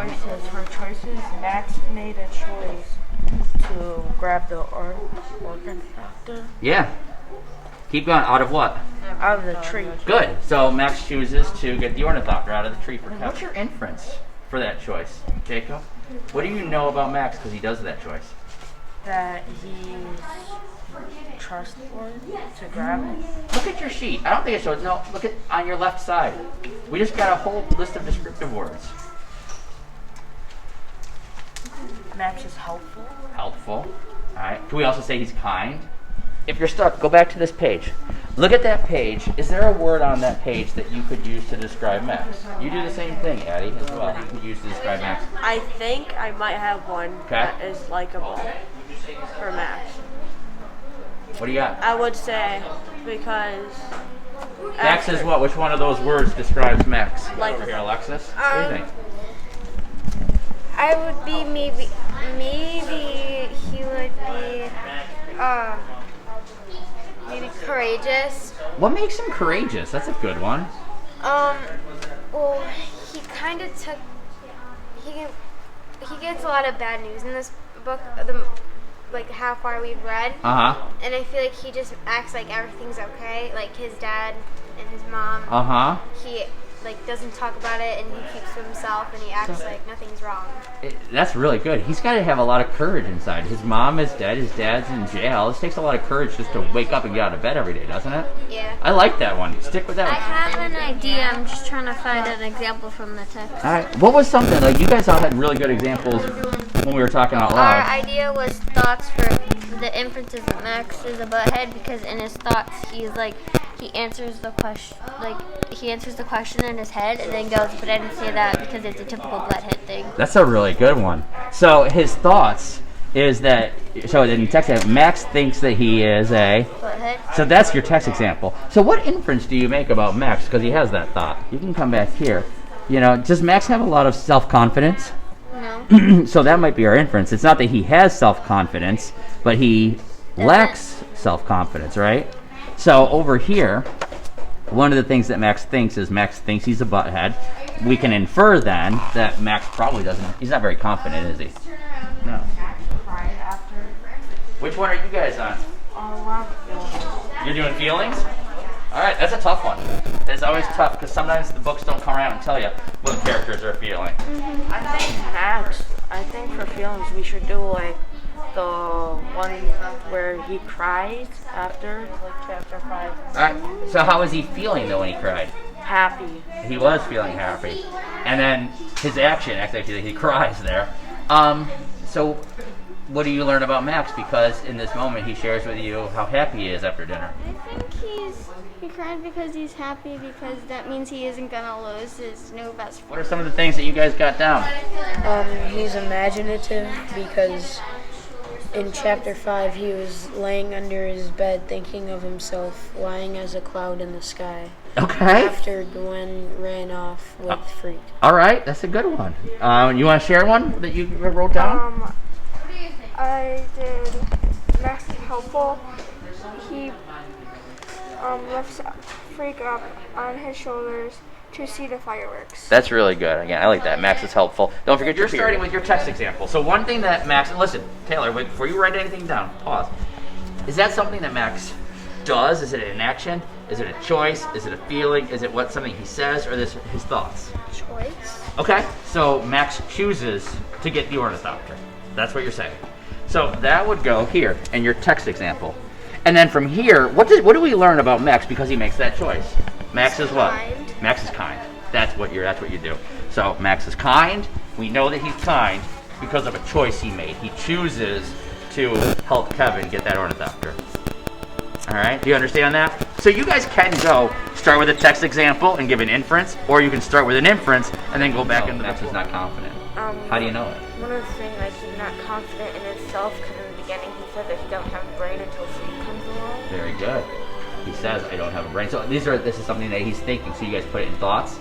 choices. For choices, Max made a choice to grab the organ factor Yeah. Keep going. Out of what? out of the tree. Good. So Max chooses to get the ornithopter out of the tree for Kevin. What's your inference for that choice, Jacob? What do you know about Max because he does that choice? That he's trustworthy to grab it. Look at your sheet. I don't think it shows. No, look at on your left side. We just got a whole list of descriptive words. Max is helpful. Helpful. All right. Can we also say he's kind? If you're stuck, go back to this page. Look at that page. Is there a word on that page that you could use to describe Max? You do the same thing, Addie, as well. You could use to describe Max. I think I might have one that is likable for Max. What do you got? I would say because Max is what? Which one of those words describes Max? Like- Over here, Alexis. What do you think? I would be maybe he would be maybe courageous. What makes him courageous? That's a good one. Well, he kind of took he gets a lot of bad news in this book. Like how far we've read, and I feel like he just acts like everything's okay. Like his dad and his mom. He like doesn't talk about it, and he keeps to himself, and he acts like nothing's wrong. That's really good. He's got to have a lot of courage inside. His mom is dead. His dad's in jail. This takes a lot of courage just to wake up and get out of bed every day, doesn't it? Yeah. I like that one. Stick with that I one. have an idea. I'm just trying to find an example from the text. All right. What was something like you guys all had really good examples when we were talking out Our loud? idea was thoughts for the inferences that Max is a butthead because in his thoughts he answers the question in his head and then goes, but I didn't say that because it's a typical butthead thing. That's a really good one. So his thoughts is that. So in text, Max thinks that he is a. Butthead? So that's your text example. So what inference do you make about Max? Because he has that thought. You can come back here. You know, does Max have a lot of self-confidence? No. So that might be our inference. It's not that he has self-confidence, but he lacks self-confidence, right? So over here, one of the things that Max thinks is Max thinks he's a butthead. We can infer then that Max probably doesn't. He's not very confident, is he? No. Cried after. Which one are you guys on? You're doing feelings? All right, that's a tough one. It's always tough because sometimes the books don't come around and tell you what characters are feeling. I think for feelings we should do like the one where he cries after, like chapter 5. All right. So how was he feeling though when he cried? Happy. He was feeling happy, and then his action actually he cries there. So what do you learn about Max? Because in this moment he shares with you how happy he is after dinner. I think he cried because he's happy because that means he isn't gonna lose his new best friend. What are some of the things that you guys got down? He's imaginative because in chapter 5 he was laying under his bed thinking of himself lying as a cloud in the sky. Okay. After Gwen ran off with Freak. All right, that's a good one. You want to share one that you wrote down? I did Max is helpful. He lifts Freak up on his shoulders to see the fireworks. That's really good. Again, I like that. Max is helpful. Don't forget, you're starting with your text example. So one thing that Max, listen, Taylor, before you write anything down, pause. Is that something that Max does? Is it an action? Is it a choice? Is it a feeling? Is it something he says, or his thoughts? Choice. Okay, so Max chooses to get the ornithopter. That's what you're saying. So that would go here in your text example. And then from here, what do we learn about Max because he makes that choice? Max is what? Kind. Max is kind. That's what you do. So Max is kind. We know that he's kind because of a choice he made. He chooses to help Kevin get that ornithopter. All right, do you understand that? So you guys can go start with a text example and give an inference, or you can start with an inference and then go back into Max is not confident. How do you know it? One of the things, like, he's not confident in himself because in the beginning he said that he don't have a brain until Freak comes along. Very good. He says, I don't have a brain. So this is something that he's thinking. So you guys put it in thoughts?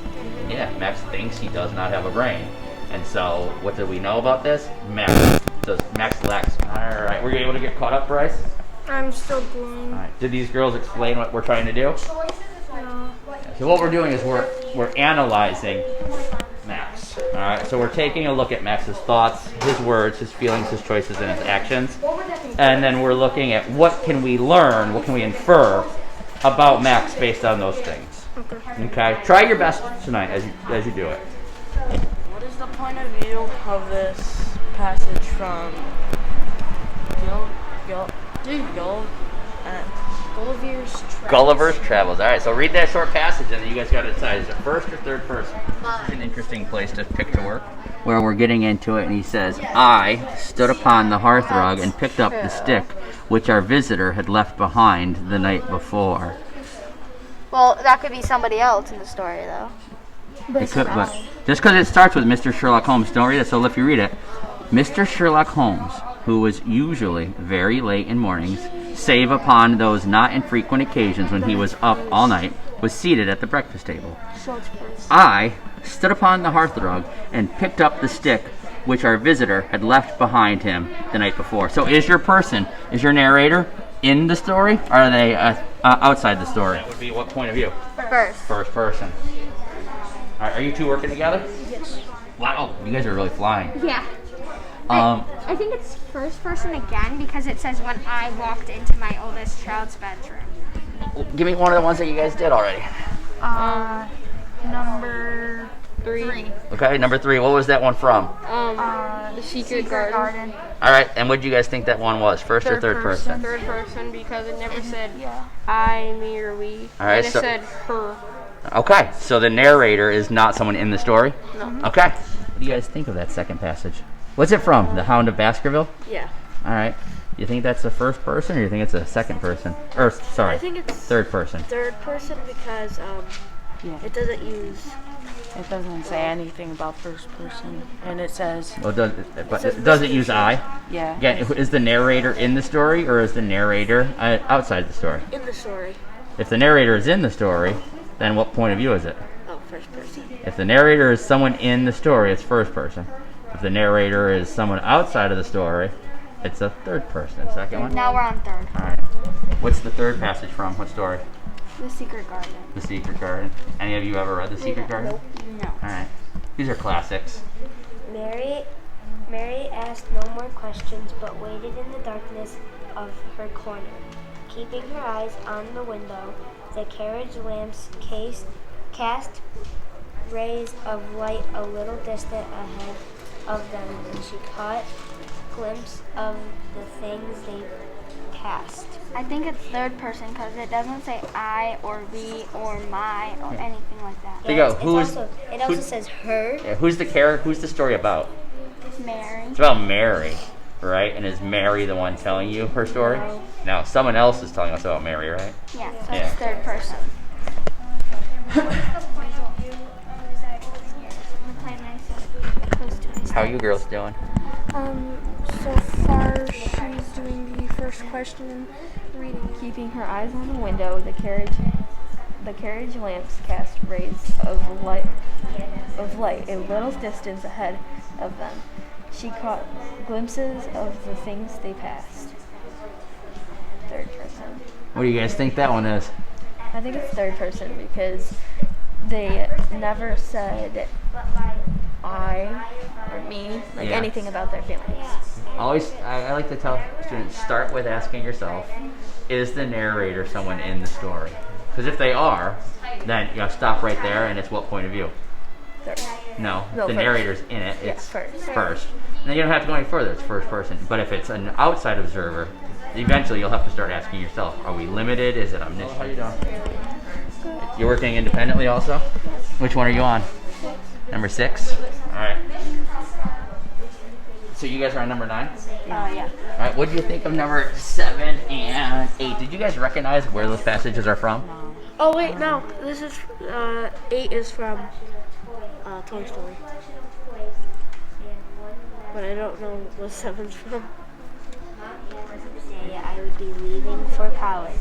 Yeah, Max thinks he does not have a brain. And so what do we know about this? Max lacks. All right, were you able to get caught up, Bryce? I'm still gluing. All right. Did these girls explain what we're trying to do? No. So what we're doing is we're analyzing Max. All right, so we're taking a look at Max's thoughts, his words, his feelings, his choices, and his actions. And then we're looking at what can we learn, what can we infer about Max based on those things. Okay? Try your best tonight as you do it. What is the point of view of this passage from Gulliver's Travels. All right, so read that short passage, and then you guys got to decide, is it first or third person? It's an interesting place to pick to work, where we're getting into it, and he says, I stood upon the hearthrug and picked up the stick which our visitor had left behind the night before. Well, that could be somebody else in the story, though. It could, but just because it starts with Mr. Sherlock Holmes, don't read it. So if you read it, Mr. Sherlock Holmes, who was usually very late in mornings, save upon those not infrequent occasions when he was up all night, was seated at the breakfast table. I stood upon the hearthrug and picked up the stick which our visitor had left behind him the night before. So is your narrator in the story, or are they outside the story? That would be what point of view? First person. All right, are you two working together? Yes. Wow, you guys are really flying. Yeah. I think it's first person again because it says when I walked into my oldest child's bedroom. Give me one of the ones that you guys did already. Number 3. Okay, number 3. What was that one from? The Secret Garden. All right, and what did you guys think that one was? First or third person? Third person because it never said I, me, or we. All right, and it said her. Okay, so the narrator is not someone in the story? No. Okay. What do you guys think of that second passage? What's it from? The Hound of Baskerville? Yeah. All right. You think that's the first person, or you think it's a second person? Or, sorry, I think it's third person. third person because it doesn't use. It doesn't say anything about first person, and it says Well, it doesn't use I? yeah. Again, is the narrator in the story, or is the narrator outside the story? In the story. If the narrator is in the story, then what point of view is it? Oh, first person. If the narrator is someone in the story, it's first person. If the narrator is someone outside of the story, it's a third person. Second one? Now we're on third. All right. What's the third passage from? What story? The Secret Garden. The Secret Garden. Any of you ever read The Secret Garden? No. All right. These are classics. Mary asked no more questions, but waited in the darkness of her corner, keeping her eyes on the window. The carriage lamps cast rays of light a little distant ahead of them, and she caught a glimpse of the things they passed. I think it's third person because it doesn't say I or we or my or anything like that. There you go. It also says her. Yeah, who's the character? Who's the story about? Mary. It's about Mary, right? And is Mary the one telling you her story? No, someone else is telling us about Mary, right? Yeah, so Yeah. it's third person. How are you girls doing? So far she's doing the first question and reading. Keeping her eyes on the window, the carriage lamps cast rays of light a little distance ahead of them. She caught glimpses of the things they passed. Third person. What do you guys think that one is? I think it's third person because they never said I or me, like Yeah. anything about their feelings. I like to tell students, start with asking yourself, is the narrator someone in the story? Because if they are, then you stop right there, and it's what point of view? Third. No, No, the first. narrator's in it. It's first. First. And then you don't have to go any further. It's first person. But if it's an outside observer, eventually you'll have to start asking yourself, are we limited? Is it omniscient? How you doing? You're working independently also? Which one are you on? Number 6? All right. So you guys are on number 9? Yeah. All right. What do you think of number 7 and 8? Did you guys recognize where those passages are from? Oh wait, no. This is 8 is from Toy Story. But I don't know what 7's from. Day I would be leaving for college,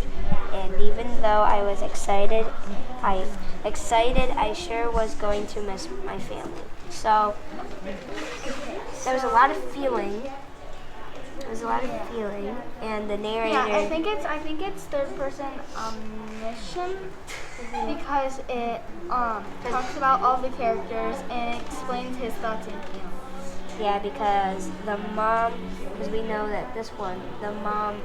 and even though I was excited, I sure was going to miss my family. So there was a lot of feeling. And the narrator. Yeah, I think it's third person omniscient Because it talks about all the characters and explains his thoughts and feelings. Yeah, because the mom, because we know that this one, the mom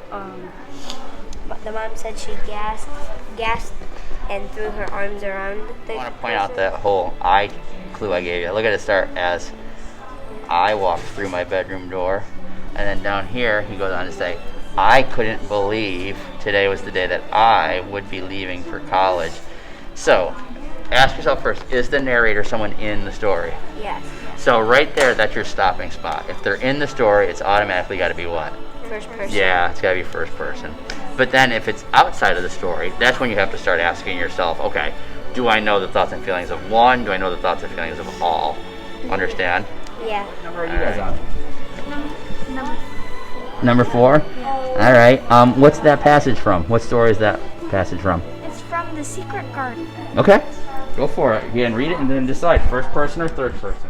said she gasped and threw her arms around the I want to point out that whole eye clue I gave you. Look at it start as I walked through my bedroom door, and then down here he goes on to say, I couldn't believe today was the day that I would be leaving for college. So, ask yourself first, is the narrator someone in the story? Yes. So right there, that's your stopping spot. If they're in the story, it's automatically got to be what? First person. Yeah, it's got to be first person. But then if it's outside of the story, that's when you have to start asking yourself, okay, do I know the thoughts and feelings of one? Do I know the thoughts and feelings of all? Understand? Yeah. What number are you guys on? Number 4? All right. What's that passage from? What story is that passage from? It's from The Secret Garden. Okay. Go for it. Again, read it and then decide. First person or third person?